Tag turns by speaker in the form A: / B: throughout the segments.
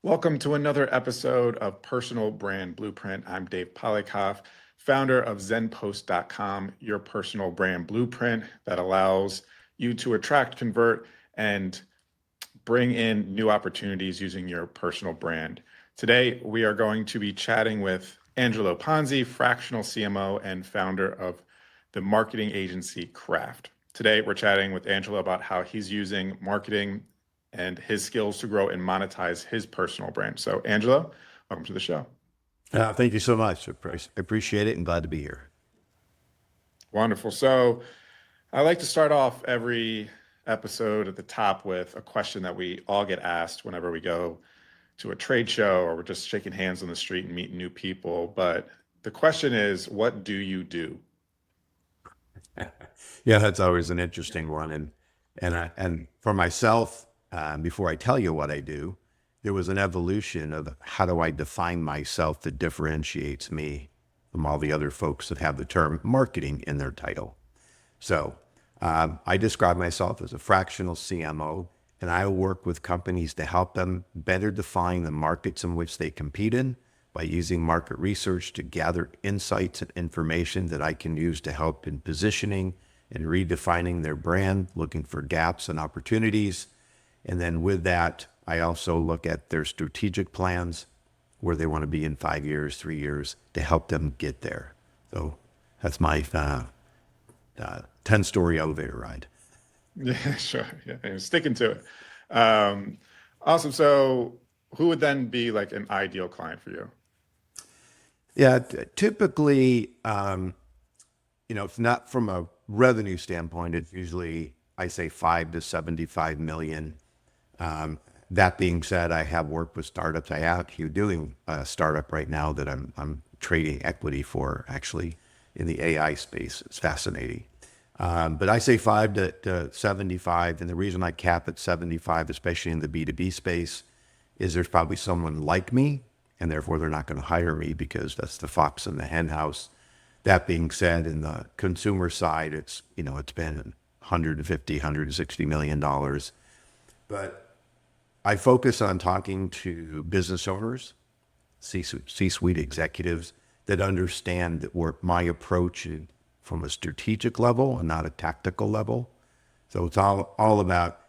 A: Welcome to another episode of Personal Brand Blueprint. I'm Dave Polykoff, founder of ZenPost.com, your personal brand blueprint that allows you to attract, convert, and bring in new opportunities using your personal brand. Today, we are going to be chatting with Angelo Ponzi, Fractional CMO and founder of the marketing agency Craft. Today, we're chatting with Angelo about how he's using marketing and his skills to grow and monetize his personal brand. So, Angelo, welcome to the show.
B: Thank you so much. I appreciate it and glad to be here.
A: Wonderful. So, I like to start off every episode at the top with a question that we all get asked whenever we go to a trade show or we're just shaking hands on the street and meeting new people. But the question is, what do you do?
B: Yeah, that's always an interesting one. And for myself, before I tell you what I do, there was an evolution of how do I define myself that differentiates me from all the other folks that have the term marketing in their title. So I describe myself as a fractional CMO, and I work with companies to help them better define the markets in which they compete in by using market research to gather insights and information that I can use to help in positioning and redefining their brand, looking for gaps and opportunities. And then with that, I also look at their strategic plans, where they want to be in 5 years, 3 years, to help them get there. So that's my 10-story elevator ride.
A: Yeah, sure. Yeah, and sticking to it. Awesome. So, who would then be like an ideal client for you?
B: Yeah, typically, it's not from a revenue standpoint. It's usually, I say, 5 to 75 million. That being said, I have worked with startups. I actually doing a startup right now that I'm trading equity for, actually, in the AI space. It's fascinating. But I say 5 to 75, and the reason I cap at 75, especially in the B2B space, is there's probably someone like me, and therefore they're not going to hire me because that's the fox in the hen house. That being said, in the consumer side, it's been 150, 160 million dollars. But I focus on talking to business owners, C-suite executives that understand that my approach is from a strategic level and not a tactical level. So it's all about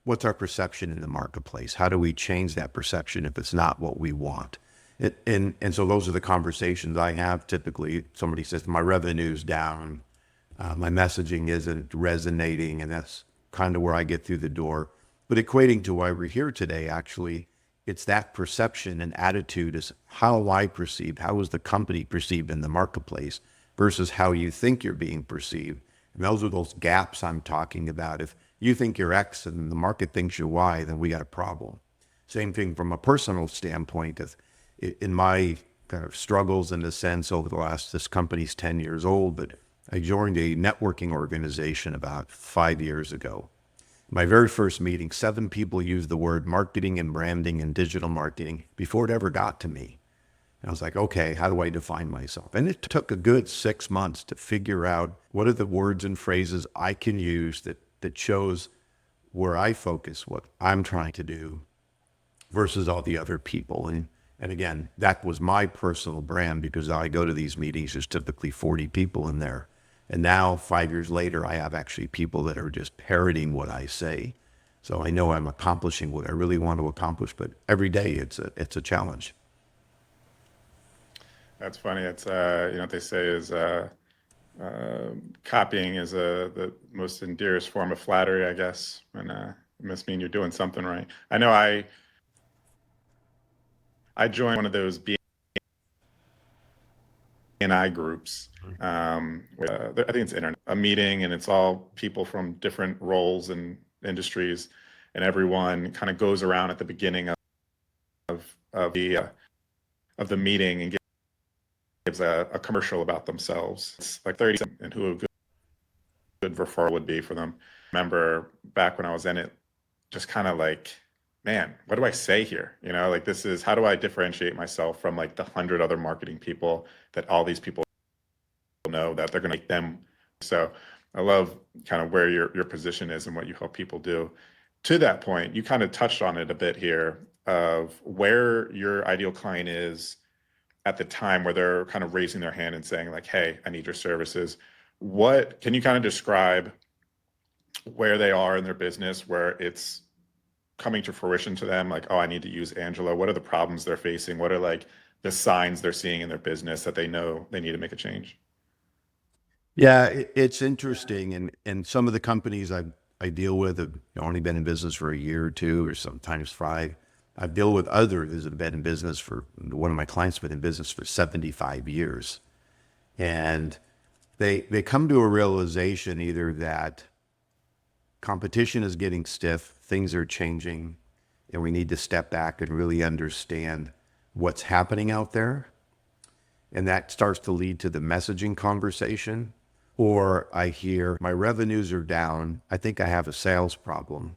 B: what's our perception in the marketplace? How do we change that perception if it's not what we want? And so those are the conversations I have. Typically, somebody says, my revenue's down, my messaging isn't resonating, and that's kind of where I get through the door. But equating to why we're here today, actually, it's that perception and attitude is how I perceived, how is the company perceived in the marketplace versus how you think you're being perceived. And those are those gaps I'm talking about. If you think you're X and the market thinks you're Y, then we got a problem. Same thing from a personal standpoint. In my kind of struggles in the sense over the last, this company's 10 years old, but I joined a networking organization about 5 years ago. My very first meeting, 7 people used the word marketing and branding and digital marketing before it ever got to me. And I was like, okay, how do I define myself? And it took a good 6 months to figure out what are the words and phrases I can use that shows where I focus, what I'm trying to do versus all the other people. And again, that was my personal brand because I go to these meetings, there's typically 40 people in there. And now 5 years later, I have actually people that are just parroting what I say. So I know I'm accomplishing what I really want to accomplish, but every day it's a challenge.
A: That's funny. It's what they say is copying is the most endearing form of flattery, I guess, and it must mean you're doing something right. I know I joined one of those BNI groups. I think it's internet, a meeting, and it's all people from different roles and industries, and everyone kind of goes around at the beginning of the meeting and gives a commercial about themselves. It's like 30 seconds and who a good referral would be for them. I remember back when I was in it, just kind of like, man, what do I say here? Like this is, how do I differentiate myself from like the 100 other marketing people that all these people know that they're going to make them. So I love kind of where your position is and what you help people do. To that point, you kind of touched on it a bit here. of where your ideal client is at the time where they're kind of raising their hand and saying like, hey, I need your services. What can you kind of describe where they are in their business, where it's coming to fruition to them, like, oh, I need to use Angelo? What are the problems they're facing? What are like the signs they're seeing in their business that they know they need to make a change?
B: Yeah, it's interesting, and some of the companies I deal with have only been in business for a year or two, or sometimes 5. I deal with others that have been in business for one of my clients been in business for 75 years, and they come to a realization either that competition is getting stiff, things are changing, and we need to step back and really understand what's happening out there. And that starts to lead to the messaging conversation. Or I hear, my revenues are down. I think I have a sales problem.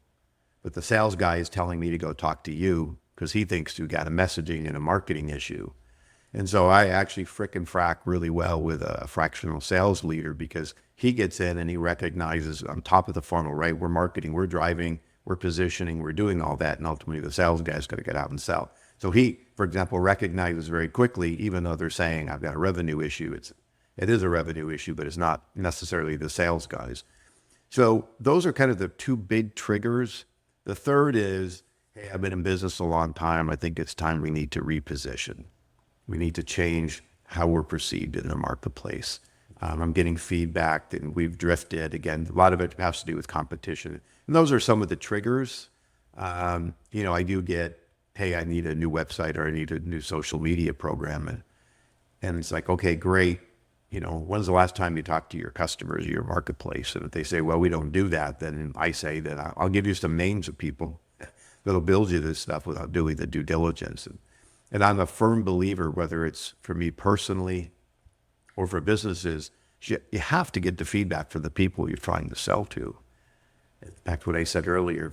B: But the sales guy is telling me to go talk to you because he thinks you got a messaging and a marketing issue. And so I actually frickin' frack really well with a fractional sales leader because he gets in and he recognizes on top of the funnel, right? We're marketing, we're driving, we're positioning, we're doing all that. And ultimately the sales guy's got to get out and sell. So he, for example, recognizes very quickly, even though they're saying I've got a revenue issue, it is a revenue issue, but it's not necessarily the sales guys. So those are kind of the two big triggers. The third is, hey, I've been in business a long time. I think it's time we need to reposition. We need to change how we're perceived in the marketplace. I'm getting feedback that we've drifted. Again, a lot of it has to do with competition. And those are some of the triggers. I do get, hey, I need a new website or I need a new social media program. And it's like, okay, great. When's the last time you talked to your customers, your marketplace? And if they say, well, we don't do that, then I say that I'll give you some names of people that'll build you this stuff without doing the due diligence. And I'm a firm believer, whether it's for me personally or for businesses, you have to get the feedback from the people you're trying to sell to. Back to what I said earlier,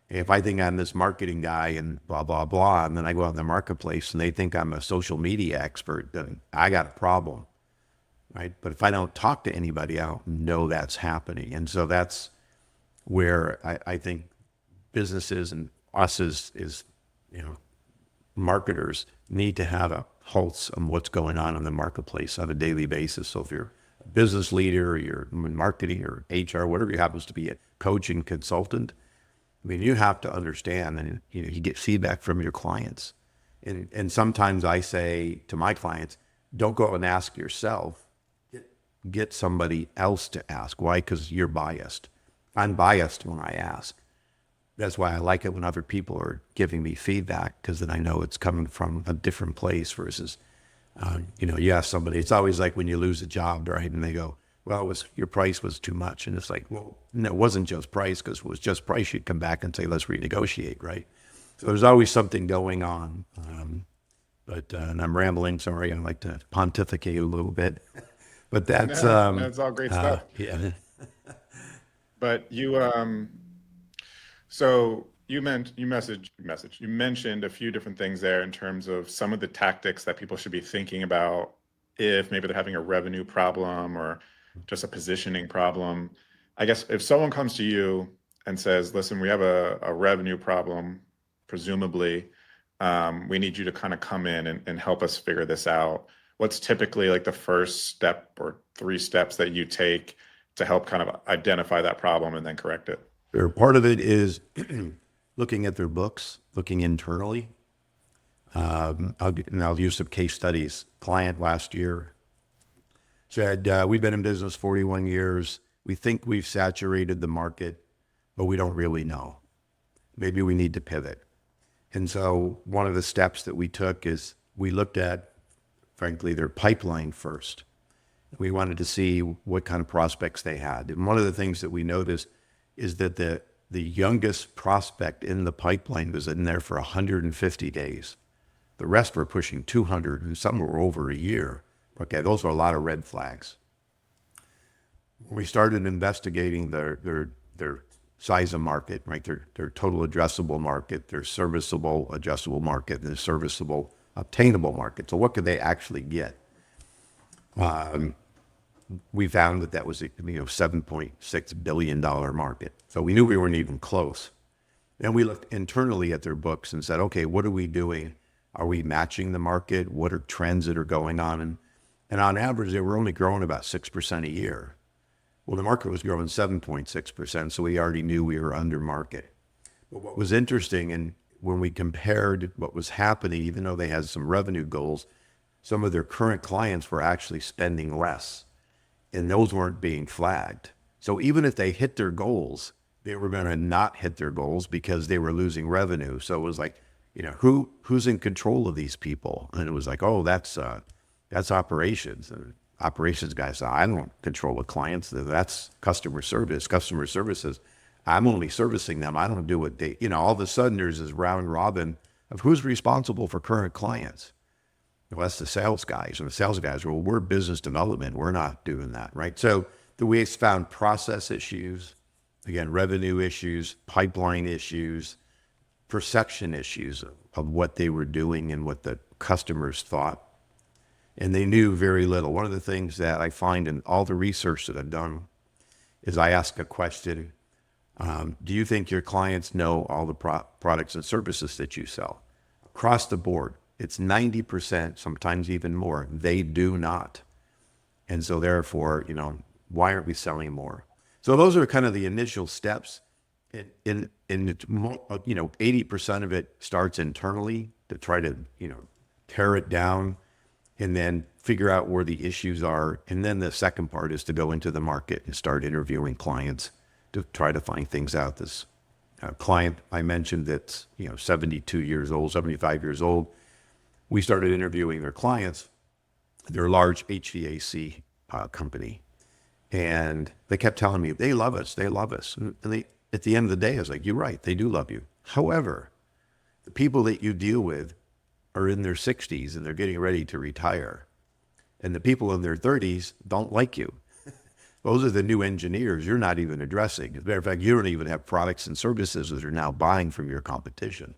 B: if I think I'm this marketing guy and blah, blah, blah, and then I go out in the marketplace and they think I'm a social media expert, then I got a problem, right? But if I don't talk to anybody, I don't know that's happening. And so that's where I think businesses and us as marketers need to have a pulse on what's going on in the marketplace on a daily basis. So if you're a business leader, or you're in marketing or HR, whatever you happens to be, a coaching consultant, I mean, you have to understand, and you get feedback from your clients. And sometimes I say to my clients, don't go and ask yourself, get somebody else to ask. Why? Because you're biased. I'm biased when I ask. That's why I like it when other people are giving me feedback, because then I know it's coming from a different place versus, you ask somebody, it's always like when you lose a job, right? And they go, well, your price was too much. And it's like, well, no, it wasn't just price, because if it was just price, you'd come back and say, let's renegotiate, right? So there's always something going on. And I'm rambling, sorry, I like to pontificate a little bit. But that's,
A: That's all great stuff.
B: yeah.
A: But so you mentioned a few different things there in terms of some of the tactics that people should be thinking about if maybe they're having a revenue problem or just a positioning problem. I guess if someone comes to you and says, listen, we have a revenue problem, presumably, we need you to kind of come in and help us figure this out. What's typically like the first step or 3 steps that you take to help kind of identify that problem and then correct it?
B: Sure. Part of it is looking at their books, looking internally. I'll use some case studies. Client last year said, we've been in business 41 years. We think we've saturated the market, but we don't really know. Maybe we need to pivot. And so one of the steps that we took is we looked at, frankly, their pipeline first. We wanted to see what kind of prospects they had. And one of the things that we noticed is that the youngest prospect in the pipeline was in there for 150 days. The rest were pushing 200, and some were over a year. Okay, those are a lot of red flags. We started investigating their size of market, right? Their total addressable market, their serviceable addressable market, and their serviceable obtainable market. So what could they actually get? We found that was a $7.6 billion market. So we knew we weren't even close. And we looked internally at their books and said, okay, what are we doing? Are we matching the market? What are trends that are going on? And on average, they were only growing about 6% a year. Well, the market was growing 7.6%, so we already knew we were under market. But what was interesting, and when we compared what was happening, even though they had some revenue goals, some of their current clients were actually spending less, and those weren't being flagged. So even if they hit their goals, they were going to not hit their goals because they were losing revenue. So it was like, who's in control of these people? And it was like, oh, that's operations. And operations guys say, I don't control the clients. That's customer service. Customer service says, I'm only servicing them. I don't do what they, all of a sudden there's this round robin of who's responsible for current clients. Well, that's the sales guys. And the sales guys are, well, we're business development. We're not doing that, right? So we found process issues, again, revenue issues, pipeline issues, perception issues of what they were doing and what the customers thought. And they knew very little. One of the things that I find in all the research that I've done is I ask a question, do you think your clients know all the products and services that you sell? Across the board, it's 90%, sometimes even more. They do not. And so therefore, why aren't we selling more? So those are kind of the initial steps. In 80% of it starts internally to try to, tear it down and then figure out where the issues are. And then the second part is to go into the market and start interviewing clients to try to find things out. This client I mentioned that's, 72 years old, 75 years old, we started interviewing their clients. They're a large HVAC company. And they kept telling me, they love us, they love us. And at the end of the day, I was like, you're right, they do love you. However, the people that you deal with are in their 60s and they're getting ready to retire. And the people in their 30s don't like you. Those are the new engineers you're not even addressing. As a matter of fact, you don't even have products and services that are now buying from your competition.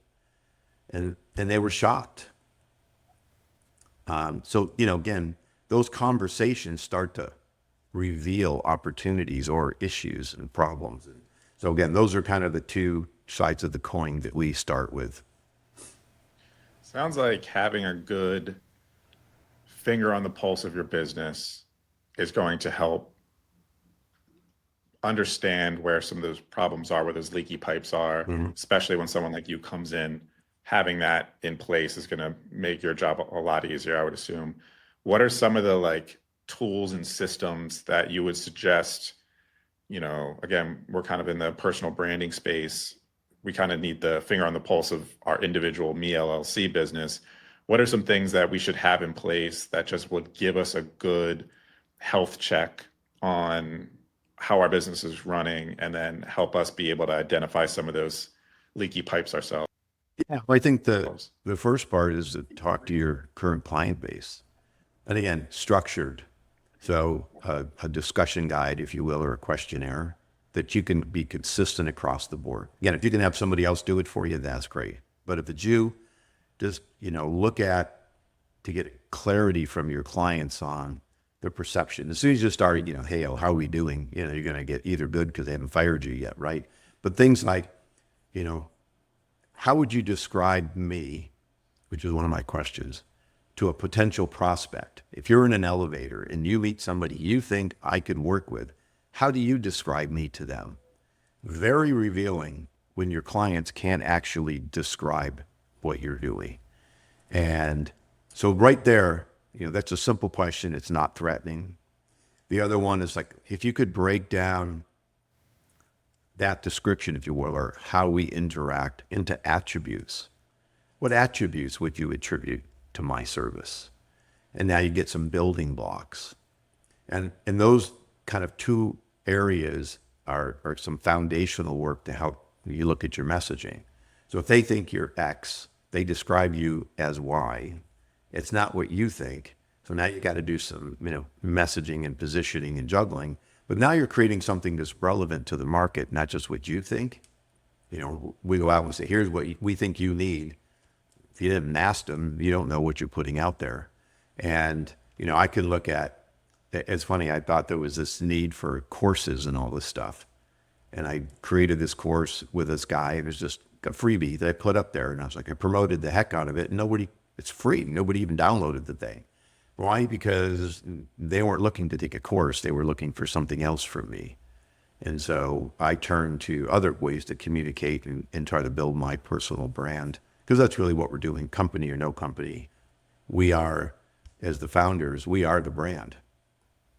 B: And they were shocked. So, again, those conversations start to reveal opportunities or issues and problems. So again, those are kind of the two sides of the coin that we start with.
A: Sounds like having a good finger on the pulse of your business is going to help understand where some of those problems are, where those leaky pipes are, especially when someone like you comes in. Having that in place is going to make your job a lot easier, I would assume. What are some of the tools and systems that you would suggest? Again, we're kind of in the personal branding space. We kind of need the finger on the pulse of our individual Me LLC business. What are some things that we should have in place that just would give us a good health check on how our business is running and then help us be able to identify some of those leaky pipes ourselves?
B: Yeah, well, I think the first part is to talk to your current client base. And again, structured. So a discussion guide, if you will, or a questionnaire that you can be consistent across the board. Again, if you can have somebody else do it for you, that's great. But if it's you, just, look at to get clarity from your clients on their perception. As soon as you start, hey, how are we doing? You're going to get either good because they haven't fired you yet, right? But things like, how would you describe me, which is one of my questions, to a potential prospect? If you're in an elevator and you meet somebody you think I could work with, how do you describe me to them? Very revealing when your clients can't actually describe what you're doing. And so right there, that's a simple question. It's not threatening. The other one is if you could break down that description, if you will, or how we interact into attributes. What attributes would you attribute to my service? And now you get some building blocks. And those kind of two areas are some foundational work to help you look at your messaging. So if they think you're X, they describe you as Y. It's not what you think. So now you got to do some, messaging and positioning and juggling. But now you're creating something that's relevant to the market, not just what you think. We go out and say, here's what we think you need. If you didn't ask them, you don't know what you're putting out there. And, I can look at, it's funny, I thought there was this need for courses and all this stuff. And I created this course with this guy. It was just a freebie that I put up there. And I was like, I promoted the heck out of it. And it's free. Nobody even downloaded the thing. Why? Because they weren't looking to take a course. They were looking for something else from me. And so I turned to other ways to communicate and try to build my personal brand, because that's really what we're doing, company or no company. We are, as the founders, we are the brand.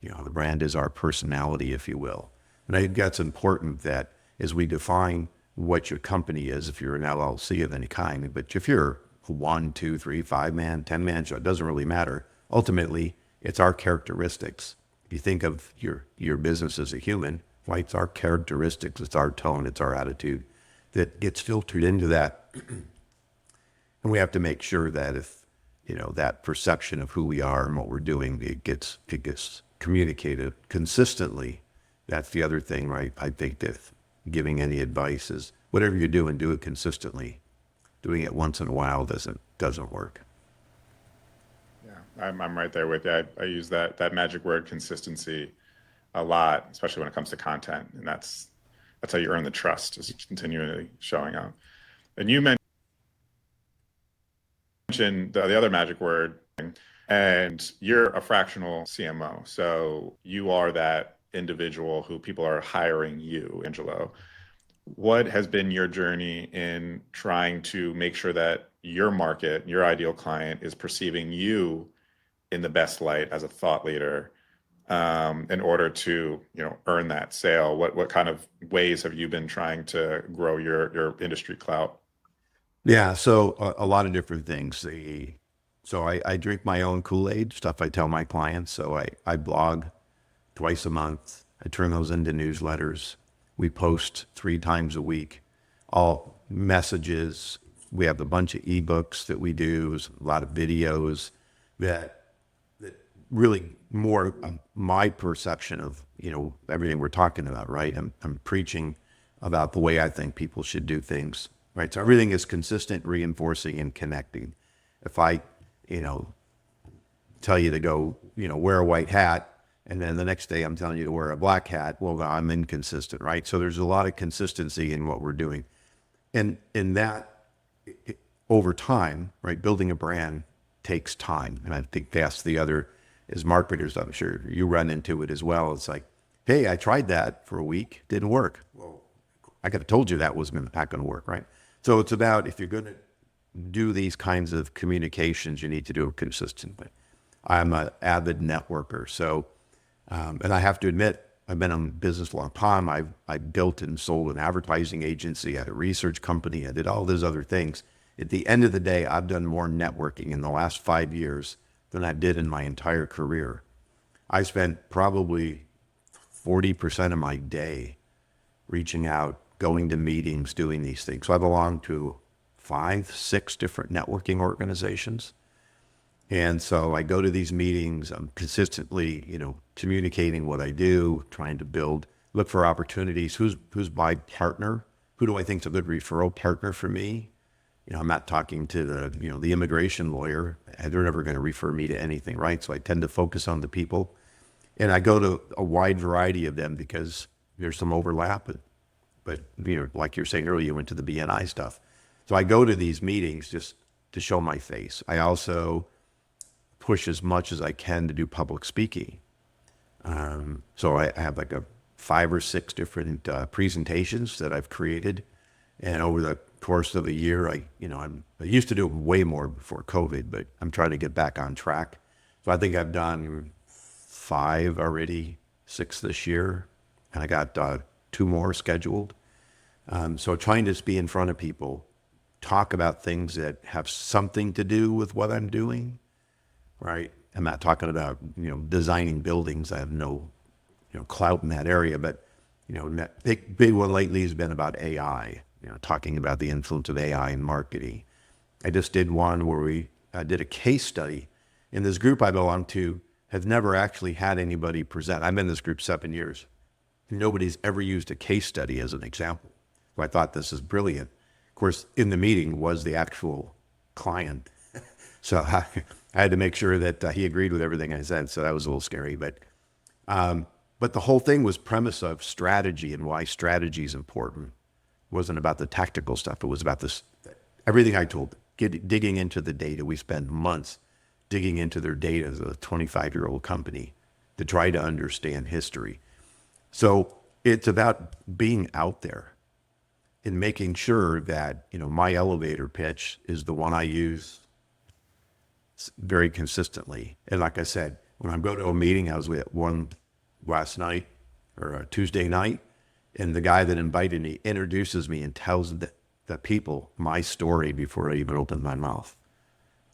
B: The brand is our personality, if you will. And I think that's important, that as we define what your company is, if you're an LLC of any kind, but if you're a 1, 2, 3, 5-man, 10-man show, it doesn't really matter. Ultimately, it's our characteristics. If you think of your business as a human, right, it's our characteristics, it's our tone, it's our attitude that gets filtered into that. And we have to make sure that if, that perception of who we are and what we're doing, it gets communicated consistently. That's the other thing, right? I think that giving any advice is whatever you're doing, do it consistently. Doing it once in a while doesn't work.
A: Yeah, I'm right there with you. I use that magic word menconsistency a lot, especially when it comes to content, and that's how you earn the trust, is continually showing up. And you mentioned the other magic word, and you're a fractional CMO, so you are that individual who people are hiring you, Angelo. What has been your journey in trying to make sure that your market, your ideal client, is perceiving you in the best light as a thought leader, in order to earn that sale? What kind of ways have you been trying to grow your industry clout?
B: Yeah, so a lot of different things. So I drink my own Kool-Aid, stuff I tell my clients. So I blog twice a month. I turn those into newsletters. We post 3 times a week, all messages. We have a bunch of ebooks that we do, a lot of videos that really more my perception of, everything we're talking about, right? I'm preaching about the way I think people should do things, right? So everything is consistent, reinforcing, and connecting. If I, tell you to go, wear a white hat, and then the next day I'm telling you to wear a black hat, well, I'm inconsistent, right? So there's a lot of consistency in what we're doing. And in that, over time, right, building a brand takes time. And I think that's the other, as marketers, I'm sure you run into it as well. It's like, hey, I tried that for a week, didn't work. Well, I could have told you that was not going to work, right? So it's about, if you're going to do these kinds of communications, you need to do it consistently. I'm an avid networker. So, and I have to admit, I've been in business a long time. I built and sold an advertising agency, I had a research company, I did all those other things. At the end of the day, I've done more networking in the last 5 years than I did in my entire career. I spent probably 40% of my day reaching out, going to meetings, doing these things. So I belong to 5, 6 different networking organizations. And so I go to these meetings, I'm consistently, communicating what I do, trying to look for opportunities. Who's my partner? Who do I think is a good referral partner for me? I'm not talking to the immigration lawyer. They're never going to refer me to anything, right? So I tend to focus on the people. And I go to a wide variety of them because there's some overlap. But like you're saying earlier, you went to the BNI stuff. So I go to these meetings just to show my face. I also push as much as I can to do public speaking. So I have like 5 or 6 different presentations that I've created. And over the course of the year, I used to do way more before COVID, but I'm trying to get back on track. So I think I've done 5 already, 6 this year, and I got 2 more scheduled. So trying to just be in front of people, talk about things that have something to do with what I'm doing, right? I'm not talking about, designing buildings. I have no, clout in that area, but, that big one lately has been about AI, talking about the influence of AI in marketing. I just did one where we did a case study, and this group I belong to has never actually had anybody present. I'm in this group 7 years. Nobody's ever used a case study as an example. So I thought this is brilliant. Of course, in the meeting was the actual client. So I had to make sure that he agreed with everything I said. So that was a little scary, but But the whole thing was premise of strategy and why strategy is important. It wasn't about the tactical stuff. It was about this, everything I told, digging into the data. We spent months digging into their data as a 25-year-old company to try to understand history. So it's about being out there and making sure that, my elevator pitch is the one I use very consistently. And like I said, when I go to a meeting, I was at one last night or a Tuesday night, and the guy that invited me introduces me and tells the people my story before I even open my mouth.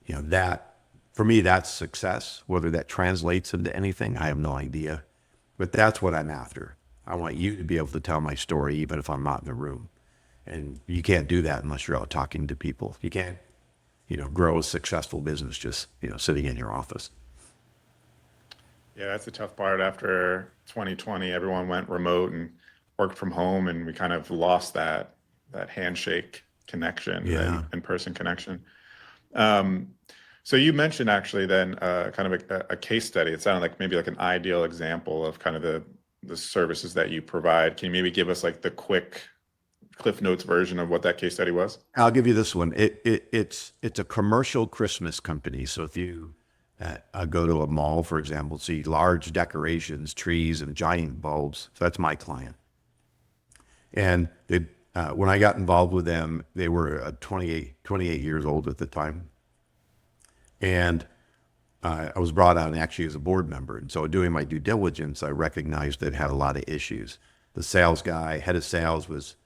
B: That, for me, that's success. Whether that translates into anything, I have no idea. But that's what I'm after. I want you to be able to tell my story even if I'm not in the room. And you can't do that unless you're out talking to people. You can't, grow a successful business just, sitting in your office.
A: Yeah, that's the tough part. After 2020, everyone went remote and worked from home, and we kind of lost that handshake connection,
B: Yeah.
A: that in-person connection. So you mentioned actually then kind of a case study. It sounded like maybe like an ideal example of kind of the services that you provide. Can you maybe give us like the quick Cliff Notes version of what that case study was?
B: I'll give you this one. It's a commercial Christmas company. So if you go to a mall, for example, see large decorations, trees, and giant bulbs. So that's my client. And when I got involved with them, they were 28 years old at the time. And I was brought on actually as a board member. And so doing my due diligence, I recognized that it had a lot of issues. The sales guy, head of sales, was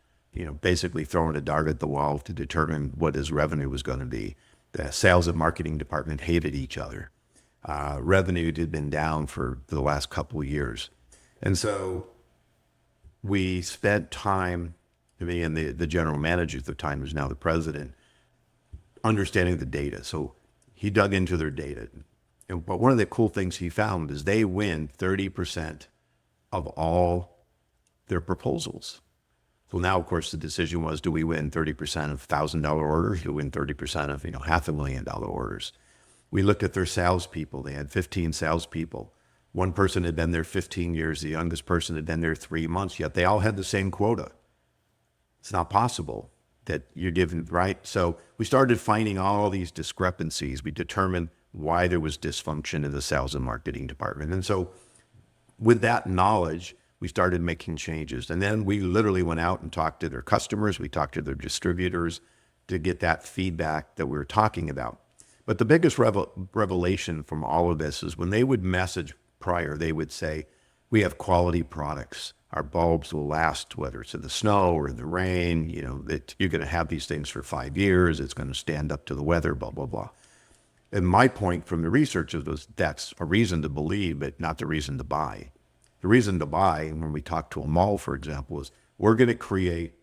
B: basically throwing a dart at the wall to determine what his revenue was going to be. The sales and marketing department hated each other. Revenue had been down for the last couple of years. And so we spent time, me and the general manager at the time, who's now the president, understanding the data. So he dug into their data. But one of the cool things he found is they win 30% of all their proposals. So now, of course, the decision was, do we win 30% of $1,000 orders? Do we win 30% of, $500,000 orders? We looked at their salespeople. They had 15 salespeople. One person had been there 15 years. The youngest person had been there 3 months, yet they all had the same quota. It's not possible that you're given, right? So we started finding all these discrepancies. We determined why there was dysfunction in the sales and marketing department. And so with that knowledge, we started making changes. And then we literally went out and talked to their customers. We talked to their distributors to get that feedback that we were talking about. But the biggest revelation from all of this is when they would message prior, they would say, we have quality products. Our bulbs will last, whether it's in the snow or in the rain, that you're going to have these things for 5 years. It's going to stand up to the weather, blah, blah, blah. And my point from the research was that's a reason to believe, but not the reason to buy. The reason to buy, when we talk to a mall, for example, is we're going to create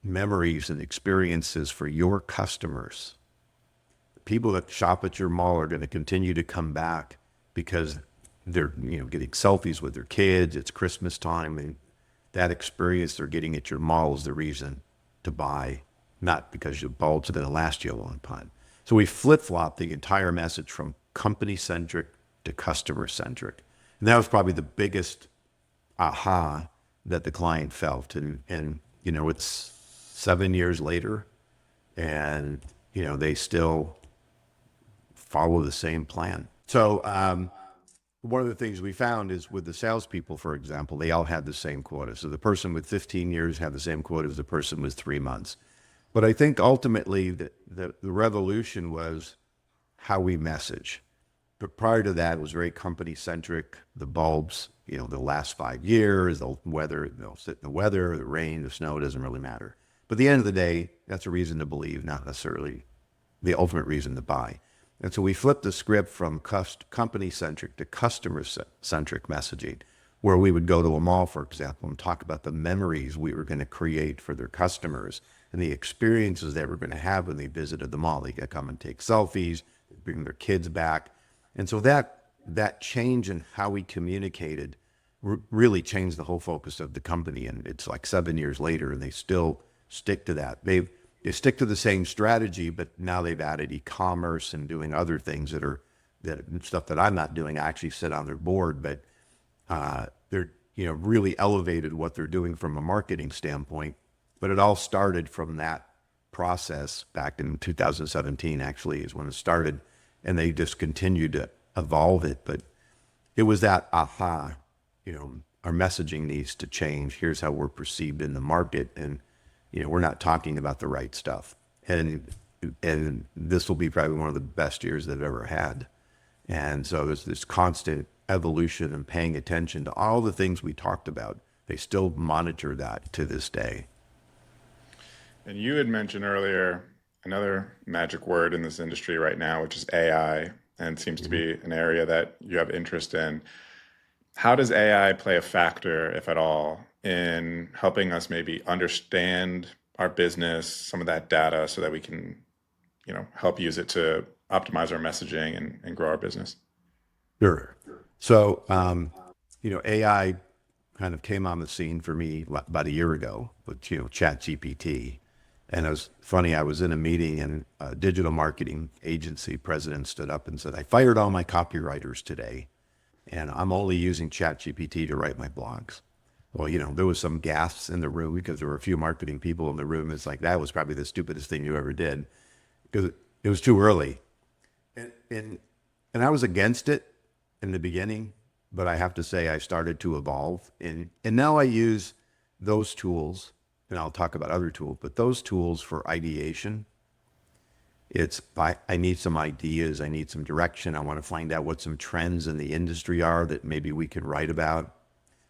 B: memories and experiences for your customers. The people that shop at your mall are going to continue to come back because they're getting selfies with their kids. It's Christmas time, and that experience they're getting at your mall is the reason to buy, not because your bulbs are going to last you a long time. So we flip-flopped the entire message from company-centric to customer-centric. And that was probably the biggest aha that the client felt. And it's 7 years later, and, they still follow the same plan. So one of the things we found is with the salespeople, for example, they all had the same quota. So the person with 15 years had the same quota as the person with 3 months. But I think ultimately the revolution was how we message. But prior to that, it was very company-centric. The bulbs, they'll last 5 years. They'll sit in the weather, the rain, the snow, it doesn't really matter. But at the end of the day, that's a reason to believe, not necessarily the ultimate reason to buy. And so we flipped the script from company-centric to customer-centric messaging, where we would go to a mall, for example, and talk about the memories we were going to create for their customers and the experiences they were going to have when they visited the mall. They could come and take selfies, bring their kids back. And so that change in how we communicated really changed the whole focus of the company. And it's like 7 years later, and they still stick to that. They stick to the same strategy, but now they've added e-commerce and doing other things that stuff that I'm not doing. I actually sit on their board, but they're, really elevated what they're doing from a marketing standpoint. But it all started from that process back in 2017, actually, is when it started. And they just continued to evolve it. But it was that aha, our messaging needs to change. Here's how we're perceived in the market. And, we're not talking about the right stuff. And this will be probably one of the best years they've ever had. And so there's this constant evolution and paying attention to all the things we talked about. They still monitor that to this day.
A: And you had mentioned earlier another magic word in this industry right now, which is AI, and seems to be an area that you have interest in. How does AI play a factor, if at all, in helping us maybe understand our business, some of that data, so that we can, help use it to optimize our messaging and grow our business?
B: Sure. So, AI kind of came on the scene for me about a year ago with, ChatGPT. And it was funny, I was in a meeting and a digital marketing agency president stood up and said, I fired all my copywriters today, and I'm only using ChatGPT to write my blogs. Well, there was some gasps in the room because there were a few marketing people in the room. It's like, that was probably the stupidest thing you ever did because it was too early. And I was against it in the beginning, but I have to say I started to evolve. And now I use those tools, and I'll talk about other tools, but those tools for ideation. I need some ideas. I need some direction. I want to find out what some trends in the industry are that maybe we can write about.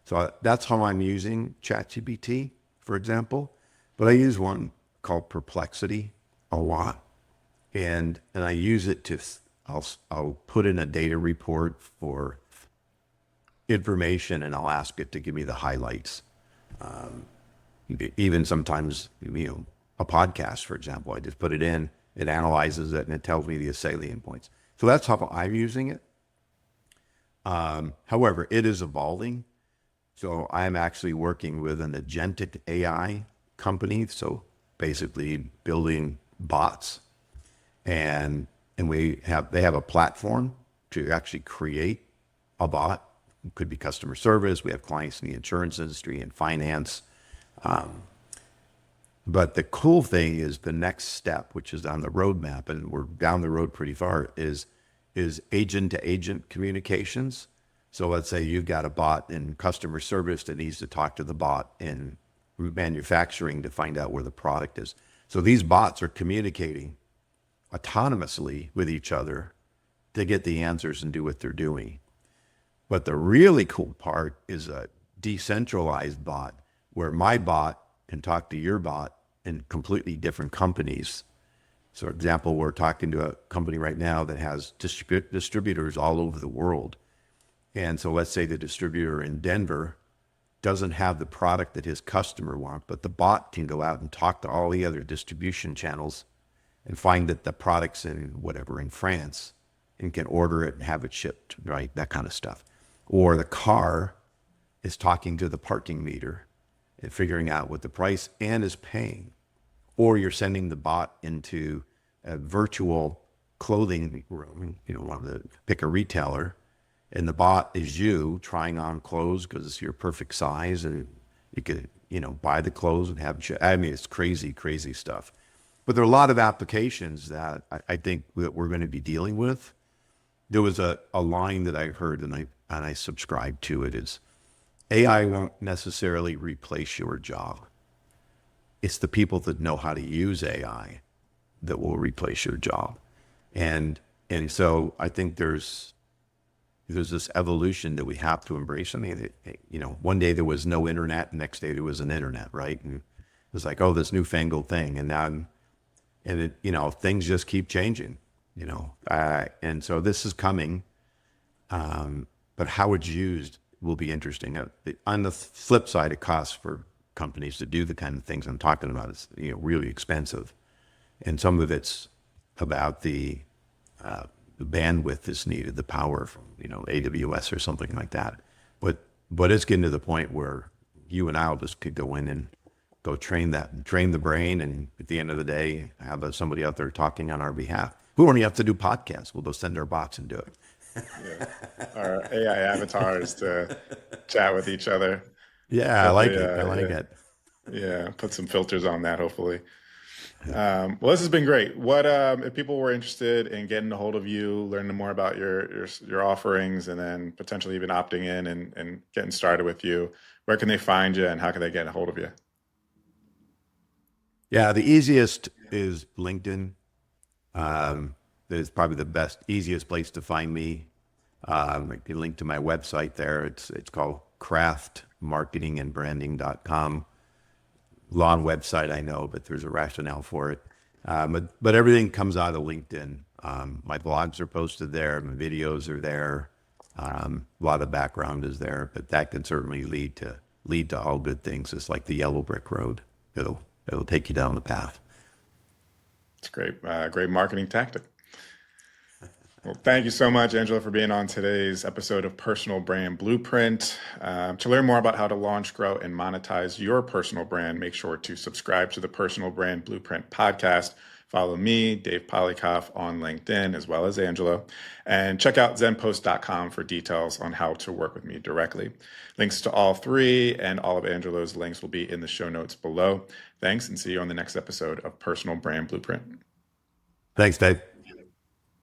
B: So that's how I'm using ChatGPT, for example. But I use one called Perplexity a lot. And I use it to, I'll put in a data report for information and I'll ask it to give me the highlights. Even sometimes, a podcast, for example, I just put it in, it analyzes it, and it tells me the salient points. So that's how I'm using it. However, it is evolving. So I'm actually working with an agentic AI company. So basically building bots, and they have a platform to actually create a bot. It could be customer service. We have clients in the insurance industry and finance. But the cool thing is the next step, which is on the roadmap, and we're down the road pretty far, is agent to agent communications. So let's say you've got a bot in customer service that needs to talk to the bot in manufacturing to find out where the product is. So these bots are communicating autonomously with each other to get the answers and do what they're doing. But the really cool part is a decentralized bot where my bot can talk to your bot in completely different companies. So, for example, we're talking to a company right now that has distributors all over the world. And so let's say the distributor in Denver doesn't have the product that his customer wants, but the bot can go out and talk to all the other distribution channels and find that the product's in France, and can order it and have it shipped, right? That kind of stuff. Or the car is talking to the parking meter and figuring out what the price and is paying. Or you're sending the bot into a virtual clothing room, pick a retailer, and the bot is you trying on clothes because it's your perfect size, and you could, buy the clothes and have, it's crazy, crazy stuff. But there are a lot of applications that I think that we're going to be dealing with. There was a line that I heard and I subscribe to it is, AI won't necessarily replace your job. It's the people that know how to use AI that will replace your job. And so I think there's this evolution that we have to embrace. I mean, one day there was no internet, and next day there was an internet, right? And it was like, oh, this newfangled thing. And now, things just keep changing, and so this is coming. But how it's used will be interesting. On the flip side, it costs for companies to do the kind of things I'm talking about. It's really expensive, and some of it's about the bandwidth is needed, the power from AWS or something like that. But it's getting to the point where you and I'll just could go in and go train the brain, and at the end of the day, have somebody out there talking on our behalf. We only have to do podcasts. We'll go send our bots and do it.
A: Yeah. Our AI avatars to chat with each other.
B: Yeah, I like
A: Definitely,
B: it. I like
A: yeah,
B: it.
A: yeah. Put some filters on that, hopefully. Well, this has been great. What if people were interested in getting a hold of you, learning more about your offerings, and then potentially even opting in and getting started with you? Where can they find you, and how can they get a hold of you?
B: Yeah, the easiest is LinkedIn. Is probably the best, easiest place to find me. I can link to my website there. It's called craftmarketingandbranding.com. Long website, I know, but there's a rationale for it. But everything comes out of LinkedIn. My blogs are posted there. My videos are there. A lot of background is there, but that can certainly lead to all good things. It's like the yellow brick road. It'll take you down the path.
A: It's great, great marketing tactic. Well, thank you so much, Angela, for being on today's episode of Personal Brand Blueprint. To learn more about how to launch, grow, and monetize your personal brand, make sure to subscribe to the Personal Brand Blueprint podcast. Follow me, Dave Polykoff, on LinkedIn, as well as Angela. And check out zenpost.com for details on how to work with me directly. Links to all three and all of Angelo's links will be in the show notes below. Thanks, and see you on the next episode of Personal Brand Blueprint.
B: Thanks, Dave.